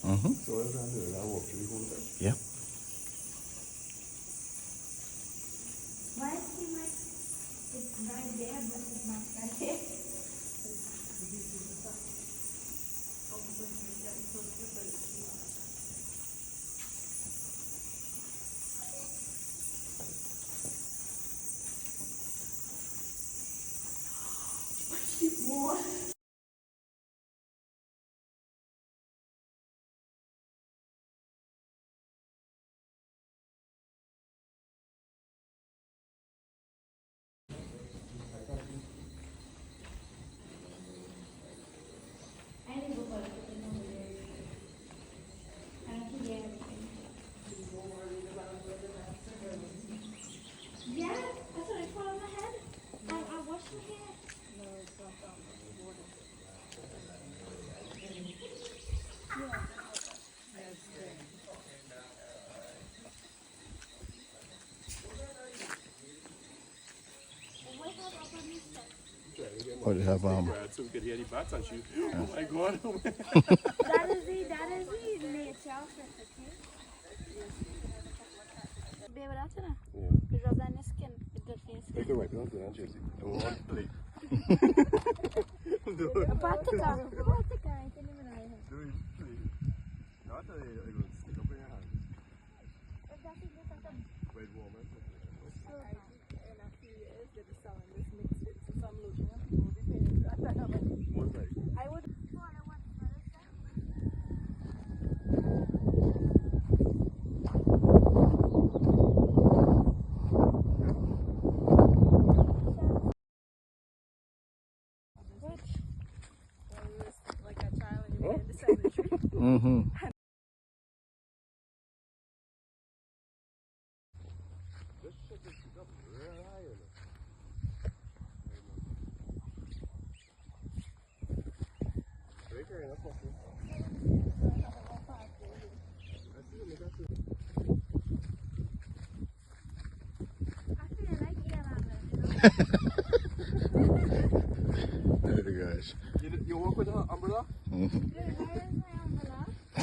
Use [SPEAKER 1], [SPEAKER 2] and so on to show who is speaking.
[SPEAKER 1] Mm-hmm. Yep.
[SPEAKER 2] Why it seem like it's right there, but it's not right there? More. I didn't go for it. I don't think they have anything. Yeah, that's what I put on my head. I washed my hair.
[SPEAKER 1] What do you have?
[SPEAKER 3] So we could hear the bats and shoot. Oh my god.
[SPEAKER 2] That is the nature of it, okay? Baby, that's enough.
[SPEAKER 3] Yeah.
[SPEAKER 2] You rub that on your skin. It does your skin.
[SPEAKER 3] Take the white ones and Jesse. And we'll all play.
[SPEAKER 2] Patika, I didn't even know it.
[SPEAKER 3] Do it, play. Not that it will stick up in your hand. Quite warm, right? Most like.
[SPEAKER 2] I would.
[SPEAKER 1] Mm-hmm.
[SPEAKER 3] This shit is shoot up real high, you know. Very fair enough, Moscow. I see you, I see you.
[SPEAKER 2] Actually, I like
[SPEAKER 1] There you guys.
[SPEAKER 3] You walk with an umbrella?
[SPEAKER 1] Mm-hmm.
[SPEAKER 2] Where is my